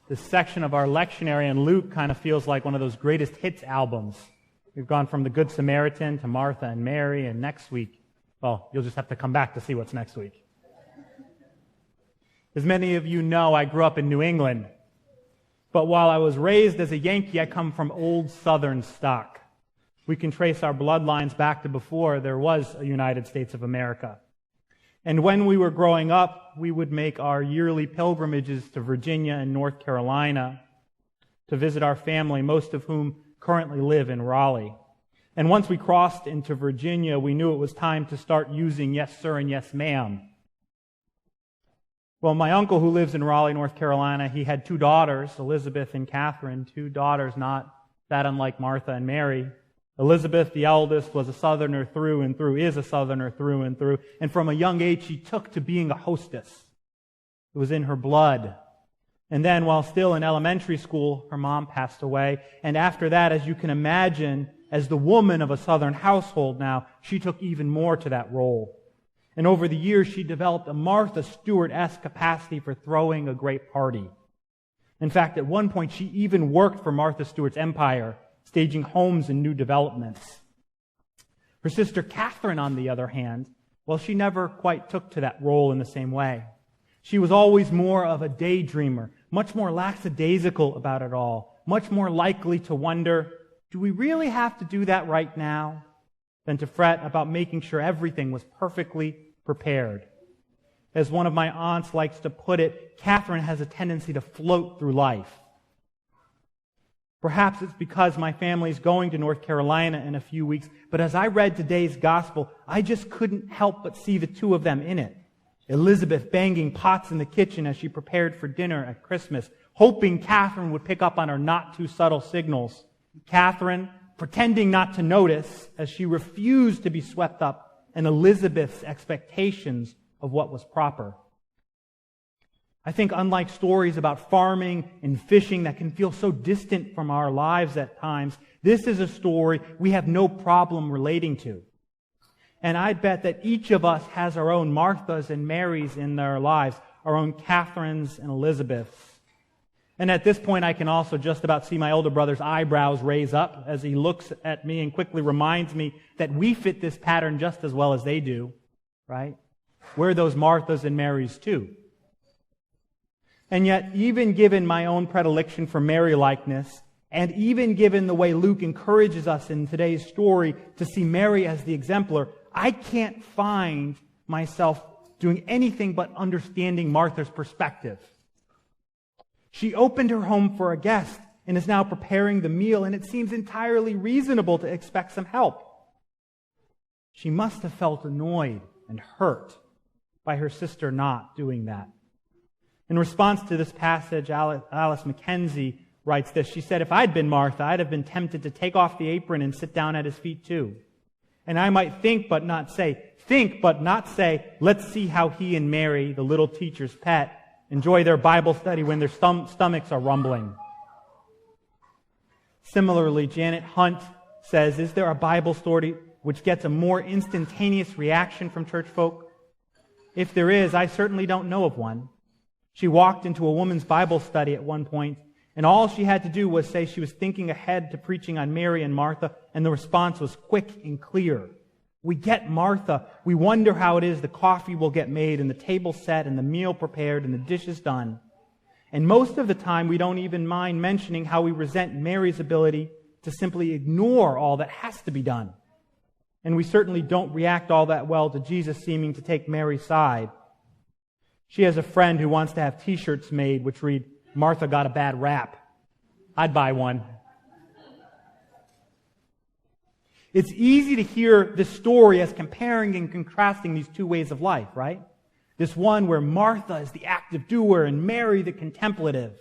This section of our lectionary in Luke kind of feels like one of those greatest hits albums. We've gone from the Good Samaritan to Martha and Mary, and next week, well, you'll just have to come back to see what's next week. As many of you know, I grew up in New England. But while I was raised as a Yankee, I come from old Southern stock. We can trace our bloodlines back to before there was a United States of America. And when we were growing up, we would make our yearly pilgrimages to Virginia and North Carolina to visit our family, most of whom currently live in Raleigh. And once we crossed into Virginia, we knew it was time to start using yes, sir, and yes, ma'am. Well, my uncle who lives in Raleigh, North Carolina, he had two daughters, Elizabeth and Catherine, two daughters not that unlike Martha and Mary. Elizabeth, the eldest, was a Southerner through and through, is a Southerner through and through, and from a young age she took to being a hostess. It was in her blood. And then, while still in elementary school, her mom passed away, and after that, as you can imagine, as the woman of a Southern household now, she took even more to that role. And over the years, she developed a Martha Stewart-esque capacity for throwing a great party. In fact, at one point, she even worked for Martha Stewart's empire, staging homes and new developments. Her sister Catherine, on the other hand, well, she never quite took to that role in the same way. She was always more of a daydreamer, much more lackadaisical about it all, much more likely to wonder, do we really have to do that right now? Than to fret about making sure everything was perfectly prepared. As one of my aunts likes to put it, Catherine has a tendency to float through life. Perhaps it's because my family's going to North Carolina in a few weeks, but as I read today's gospel, I just couldn't help but see the two of them in it. Elizabeth banging pots in the kitchen as she prepared for dinner at Christmas, hoping Catherine would pick up on her not-too-subtle signals. Catherine pretending not to notice as she refused to be swept up in Elizabeth's expectations of what was proper. I think unlike stories about farming and fishing that can feel so distant from our lives at times, this is a story we have no problem relating to. And I'd bet that each of us has our own Marthas and Marys in their lives, our own Catherines and Elizabeths. And at this point, I can also just about see my older brother's eyebrows raise up as he looks at me and quickly reminds me that we fit this pattern just as well as they do, right? We're those Marthas and Marys too. And yet, even given my own predilection for Mary-likeness, and even given the way Luke encourages us in today's story to see Mary as the exemplar, I can't find myself doing anything but understanding Martha's perspective. She opened her home for a guest and is now preparing the meal, and it seems entirely reasonable to expect some help. She must have felt annoyed and hurt by her sister not doing that. In response to this passage, Alice Mackenzie writes this. She said, if I'd been Martha, I'd have been tempted to take off the apron and sit down at his feet too. And I might think but not say, let's see how he and Mary, the little teacher's pet, enjoy their Bible study when their stomachs are rumbling. Similarly, Janet Hunt says, is there a Bible story which gets a more instantaneous reaction from church folk? If there is, I certainly don't know of one. She walked into a woman's Bible study at one point, and all she had to do was say she was thinking ahead to preaching on Mary and Martha, and the response was quick and clear. We get Martha. We wonder how it is the coffee will get made and the table set and the meal prepared and the dishes done. And most of the time, we don't even mind mentioning how we resent Mary's ability to simply ignore all that has to be done. And we certainly don't react all that well to Jesus seeming to take Mary's side. She has a friend who wants to have t-shirts made which read, Martha got a bad rap. I'd buy one. It's easy to hear this story as comparing and contrasting these two ways of life, right? This one where Martha is the active doer and Mary the contemplative.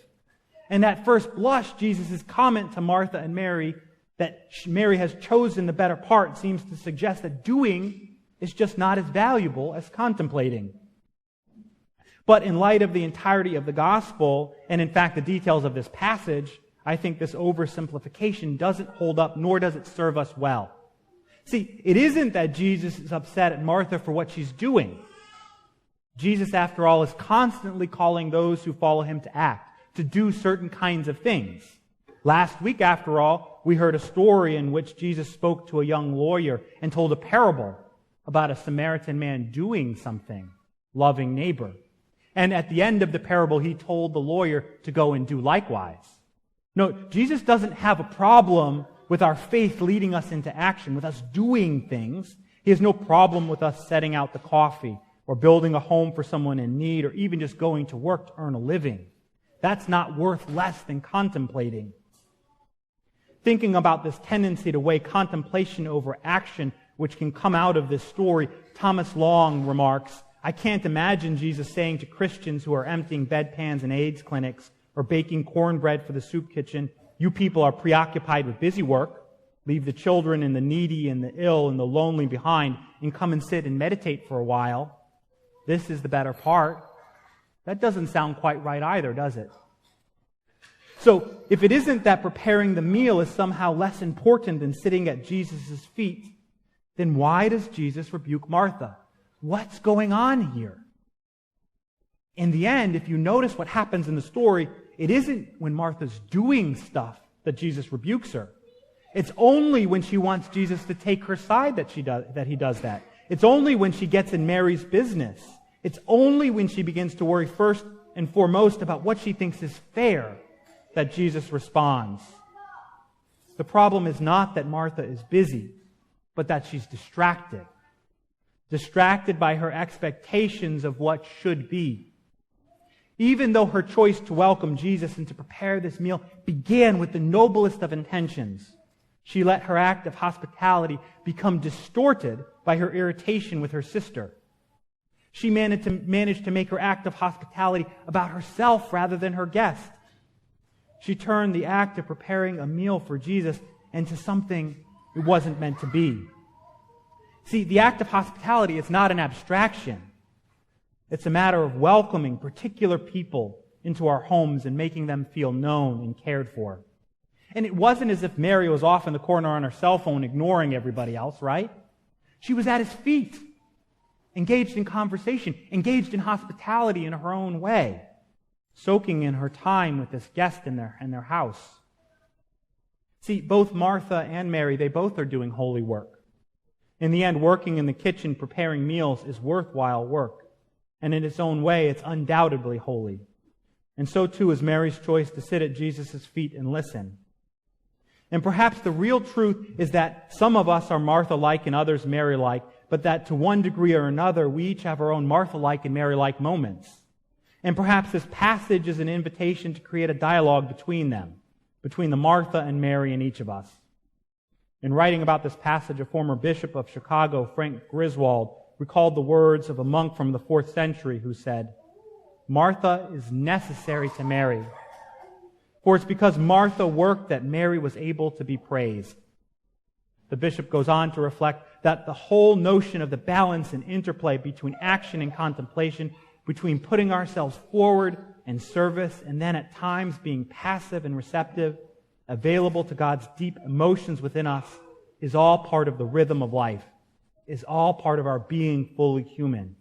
And at first blush, Jesus' comment to Martha and Mary that Mary has chosen the better part seems to suggest that doing is just not as valuable as contemplating. But in light of the entirety of the gospel, and in fact the details of this passage, I think this oversimplification doesn't hold up, nor does it serve us well. See, it isn't that Jesus is upset at Martha for what she's doing. Jesus, after all, is constantly calling those who follow him to act, to do certain kinds of things. Last week, after all, we heard a story in which Jesus spoke to a young lawyer and told a parable about a Samaritan man doing something, loving neighbor. And at the end of the parable, he told the lawyer to go and do likewise. No, Jesus doesn't have a problem with our faith leading us into action, with us doing things. He has no problem with us setting out the coffee or building a home for someone in need or even just going to work to earn a living. That's not worth less than contemplating. Thinking about this tendency to weigh contemplation over action, which can come out of this story, Thomas Long remarks, I can't imagine Jesus saying to Christians who are emptying bedpans in AIDS clinics or baking cornbread for the soup kitchen, you people are preoccupied with busy work, leave the children and the needy and the ill and the lonely behind, and come and sit and meditate for a while. This is the better part. That doesn't sound quite right either, does it? So, if it isn't that preparing the meal is somehow less important than sitting at Jesus' feet, then why does Jesus rebuke Martha? What's going on here? In the end, if you notice what happens in the story, it isn't when Martha's doing stuff that Jesus rebukes her. It's only when she wants Jesus to take her side that he does that. It's only when she gets in Mary's business. It's only when she begins to worry first and foremost about what she thinks is fair that Jesus responds. The problem is not that Martha is busy, but that she's distracted. Distracted by her expectations of what should be. Even though her choice to welcome Jesus and to prepare this meal began with the noblest of intentions, she let her act of hospitality become distorted by her irritation with her sister. She managed to make her act of hospitality about herself rather than her guest. She turned the act of preparing a meal for Jesus into something it wasn't meant to be. See, the act of hospitality is not an abstraction. It's a matter of welcoming particular people into our homes and making them feel known and cared for. And it wasn't as if Mary was off in the corner on her cell phone ignoring everybody else, right? She was at his feet, engaged in conversation, engaged in hospitality in her own way, soaking in her time with this guest in their house. See, both Martha and Mary, they both are doing holy work. In the end, working in the kitchen preparing meals is worthwhile work. And in its own way, it's undoubtedly holy. And so too is Mary's choice to sit at Jesus' feet and listen. And perhaps the real truth is that some of us are Marthalike and others Marylike, but that to one degree or another, we each have our own Marthalike and Marylike moments. And perhaps this passage is an invitation to create a dialogue between them, between the Martha and Mary in each of us. In writing about this passage, a former bishop of Chicago, Frank Griswold, recalled the words of a monk from the 4th century who said, Martha is necessary to Mary, for it's because Martha worked that Mary was able to be praised. The bishop goes on to reflect that the whole notion of the balance and interplay between action and contemplation, between putting ourselves forward and service, and then at times being passive and receptive, available to God's deep emotions within us, is all part of the rhythm of life, is all part of our being fully human.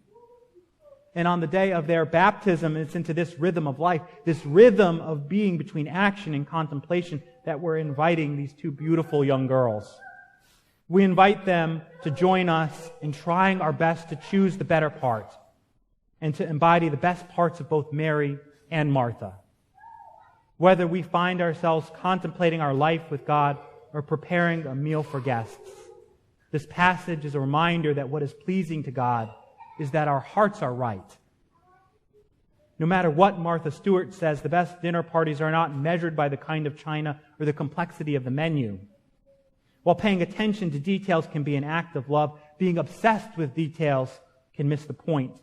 And on the day of their baptism, it's into this rhythm of life, this rhythm of being between action and contemplation, that we're inviting these two beautiful young girls. We invite them to join us in trying our best to choose the better part and to embody the best parts of both Mary and Martha. Whether we find ourselves contemplating our life with God or preparing a meal for guests, this passage is a reminder that what is pleasing to God is that our hearts are right. No matter what Martha Stewart says, the best dinner parties are not measured by the kind of china or the complexity of the menu. While paying attention to details can be an act of love, being obsessed with details can miss the point.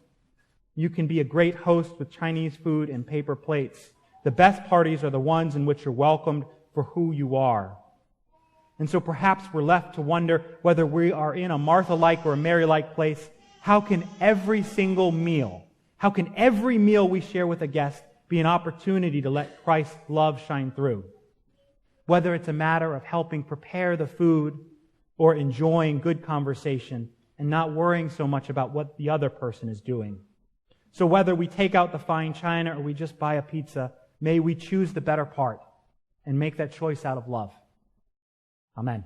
You can be a great host with Chinese food and paper plates. The best parties are the ones in which you're welcomed for who you are. And so perhaps we're left to wonder whether we are in a Martha-like or a Mary-like place. How can every single meal, how can every meal we share with a guest be an opportunity to let Christ's love shine through? Whether it's a matter of helping prepare the food or enjoying good conversation and not worrying so much about what the other person is doing. So whether we take out the fine china or we just buy a pizza, May we choose the better part and make that choice out of love. Amen.